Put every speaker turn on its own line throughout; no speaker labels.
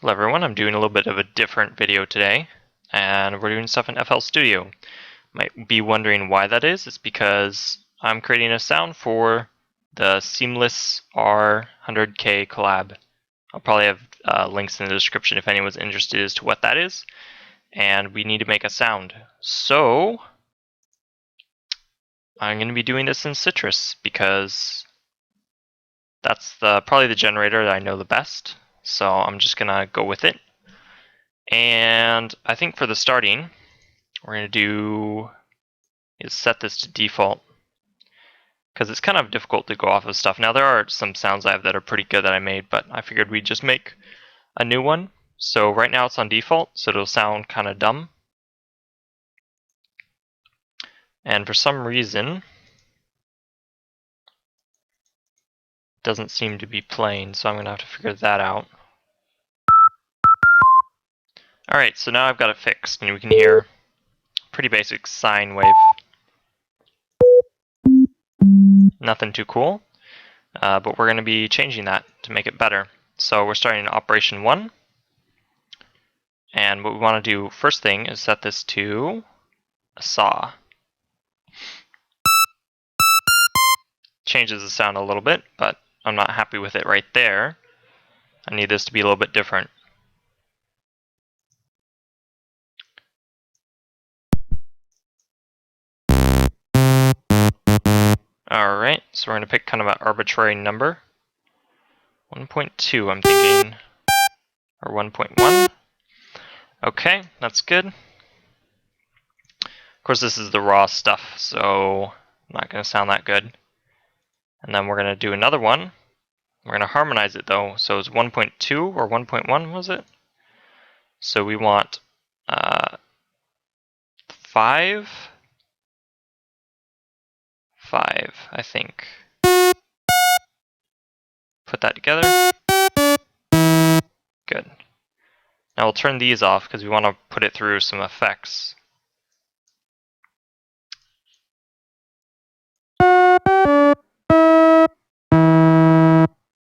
Hello everyone, I'm doing a little bit of a different video today, and we're doing stuff in FL Studio. Might be wondering why that is. It's because I'm creating a sound for the SeamlessR 100K collab. I'll probably have links in the description if anyone's interested as to what that is, and we need to make a sound. So I'm going to be doing this in Citrus because that's probably the generator that I know the best, so I'm just going to go with it. And I think for the starting, we're going to do is set this to default because it's kind of difficult to go off of stuff. Now there are some sounds I have that are pretty good that I made, but I figured we'd just make a new one. So right now it's on default, so it'll sound kind of dumb. And for some reason, it doesn't seem to be playing, so I'm going to have to figure that out. Alright, so now I've got it fixed, and we can hear pretty basic sine wave. Nothing too cool, but we're going to be changing that to make it better. So we're starting operation 1, and what we want to do first thing is set this to a saw. Changes the sound a little bit, but I'm not happy with it right there. I need this to be a little bit different. Alright, so we're going to pick kind of an arbitrary number. 1.2 I'm thinking, or 1.1. Okay, that's good. Of course this is the raw stuff, so not going to sound that good. And then we're going to do another one. We're going to harmonize it though, so it's 1.2 or 1.1 was it? So we want 5, I think. Put that together. Good. Now we'll turn these off because we want to put it through some effects. A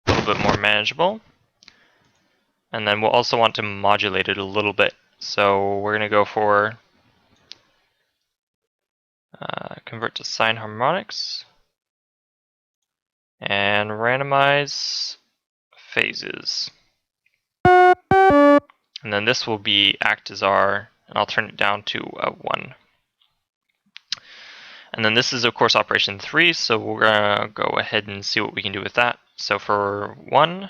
little bit more manageable. And then we'll also want to modulate it a little bit. So we're going to go for convert to sine harmonics and randomize phases. And then this will act as our, and I'll turn it down to a 1. And then this is of course operation 3, so we're gonna go ahead and see what we can do with that. So for 1,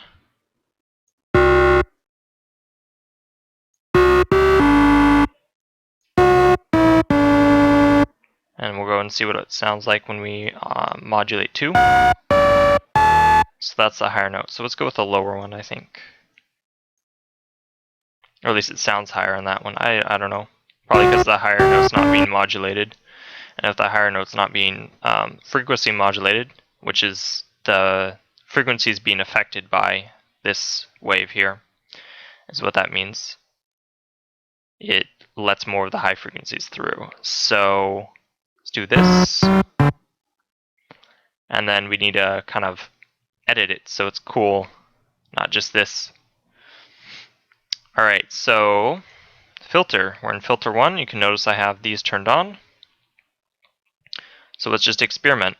and we'll go and see what it sounds like when we modulate 2. So that's the higher note. So let's go with the lower one, I think. Or at least it sounds higher on that one. I don't know. Probably because the higher note's not being modulated. And if the higher note's not being frequency modulated, which is the frequencies being affected by this wave here, is what that means. It lets more of the high frequencies through. So let's do this. And then we need to kind of edit it so it's cool, not just this. Alright, so filter. We're in filter 1. You can notice I have these turned on. So let's just experiment.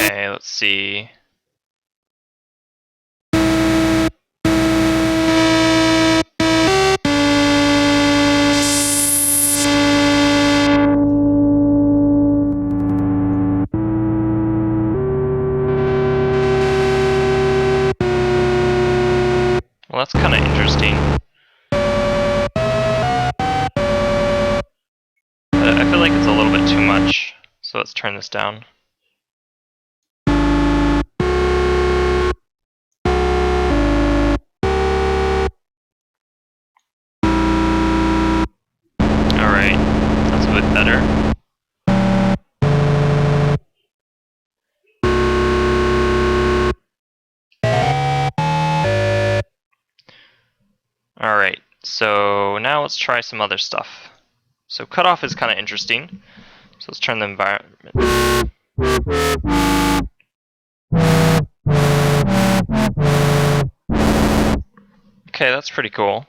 Okay, let's see. Well, that's kind of interesting. I feel like it's a little bit too much, so let's turn this down. Alright, that's a bit better. Alright, so now let's try some other stuff. So cutoff is kind of interesting. So let's turn the environment. Okay, that's pretty cool.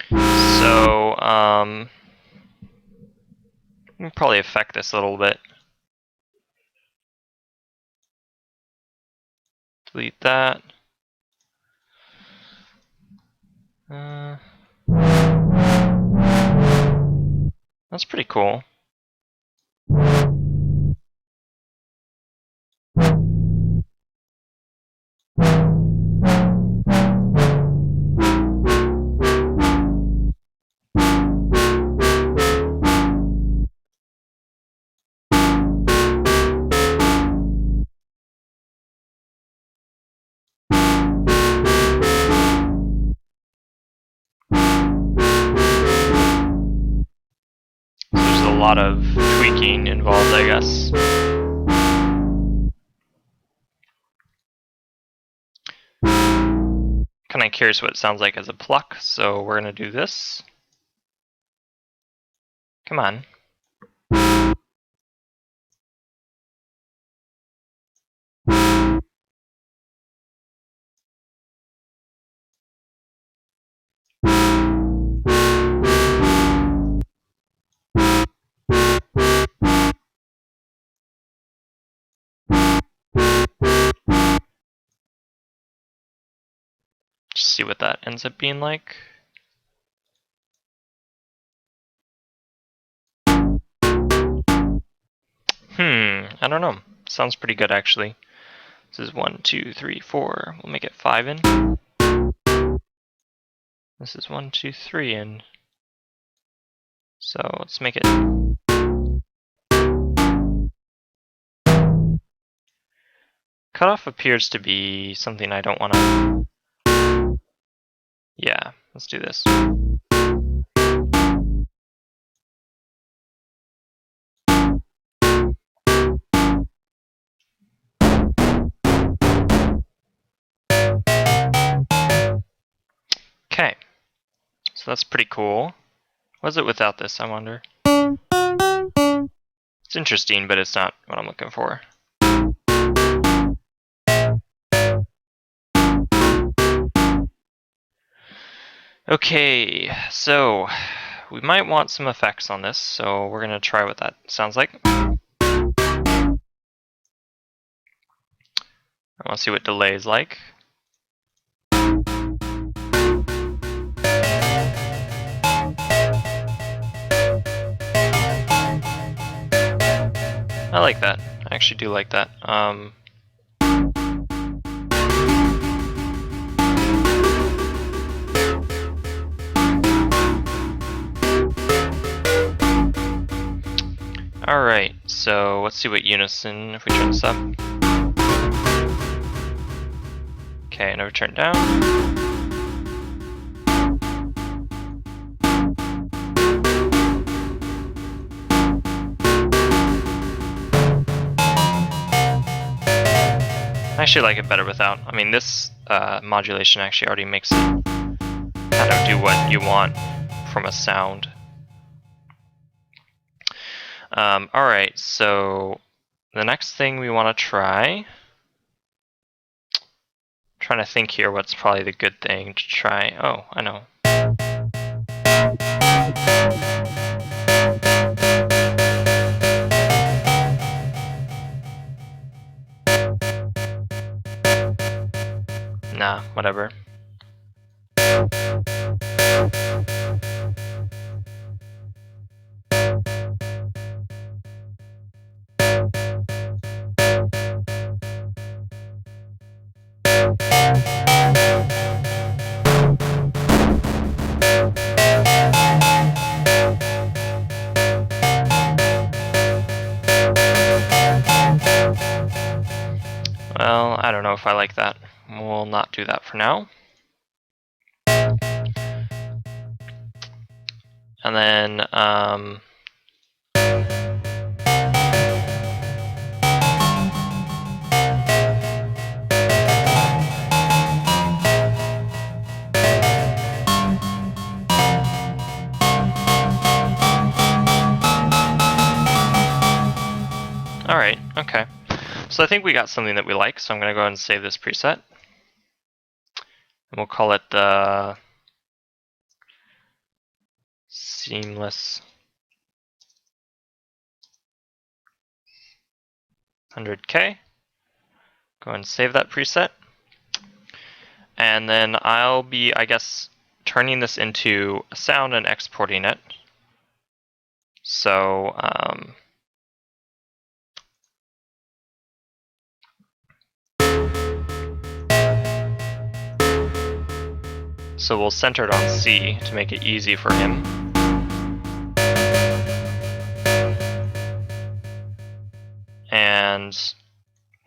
So, we can probably affect this a little bit. Delete that. That's pretty cool. There's a lot of tweaking involved, I guess. Kind of curious what it sounds like as a pluck, so we're gonna do this. Come on. Just see what that ends up being like. I don't know. Sounds pretty good actually. This is 1, 2, 3, 4. We'll make it 5 in. This is 1, 2, 3 in. So let's make it. Cutoff appears to be something I don't want to. Yeah, let's do this. Okay, so that's pretty cool. What is it without this, I wonder? It's interesting, but it's not what I'm looking for. Okay, so we might want some effects on this, so we're gonna try what that sounds like. I want to see what delay is like. I like that. I actually do like that. Alright, so let's see what unison, if we turn this up. Okay, never turn down. I actually like it better without. I mean, this modulation actually already makes it kind of do what you want from a sound. Alright, so the next thing we want to try. Trying to think here what's probably the good thing to try. Oh, I know. Nah, whatever. if I like that. We'll not do that for now. And then alright, okay. So I think we got something that we like, so I'm going to go ahead and save this preset. And we'll call it the Seamless 100K. Go ahead and save that preset. And then I'll be, I guess, turning this into a sound and exporting it. So we'll center it on C to make it easy for him. And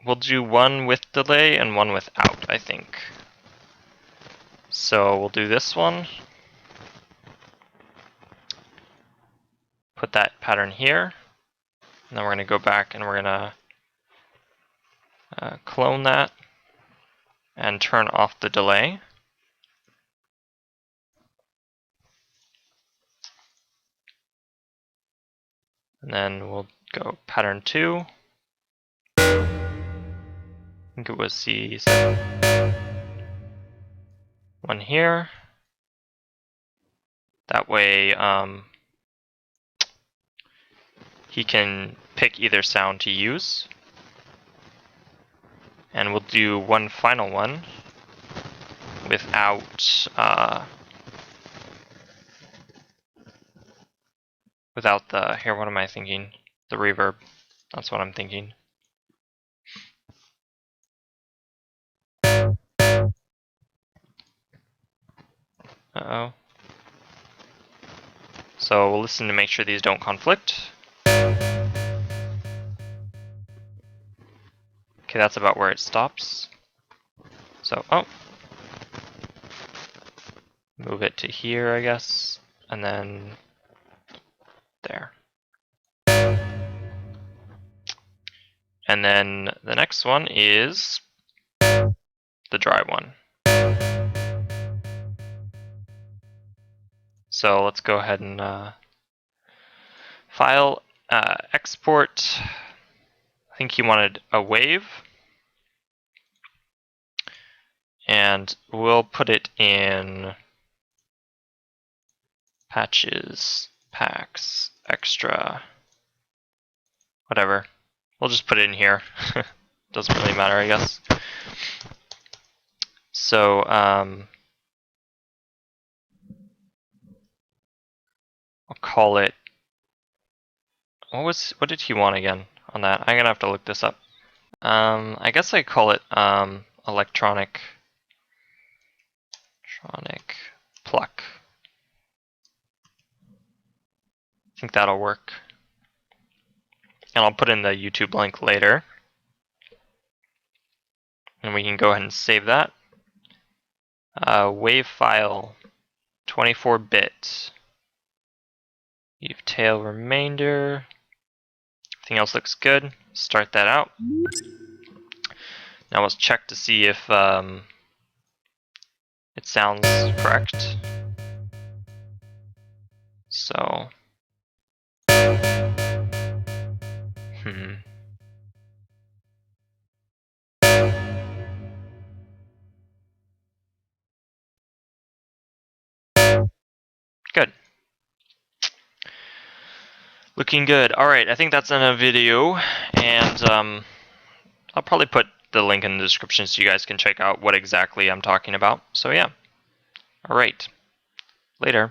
we'll do one with delay and one without, I think. So we'll do this one. Put that pattern here. And then we're going to go back and we're going to clone that and turn off the delay. And then we'll go pattern 2. I think it was C7. One here. That way he can pick either sound to use. And we'll do one final one without the, here, what am I thinking? The reverb. That's what I'm thinking. Uh-oh. So we'll listen to make sure these don't conflict. Okay, that's about where it stops. So, oh. Move it to here, I guess. And then there. And then the next one is the dry one. So let's go ahead and file, export. I think he wanted a wave. And we'll put it in patches, packs, extra, whatever. We'll just put it in here. Doesn't really matter, I guess. So I'll call it, what did he want again on that? I'm gonna have to look this up. I guess I call it electronic pluck. I think that'll work. And I'll put in the YouTube link later. And we can go ahead and save that. Wave file, 24-bit. Leave tail remainder. Everything else looks good. Start that out. Now let's check to see if it sounds correct. So, good. Looking good. Alright, I think that's in a video, and I'll probably put the link in the description so you guys can check out what exactly I'm talking about. So yeah. Alright. Later.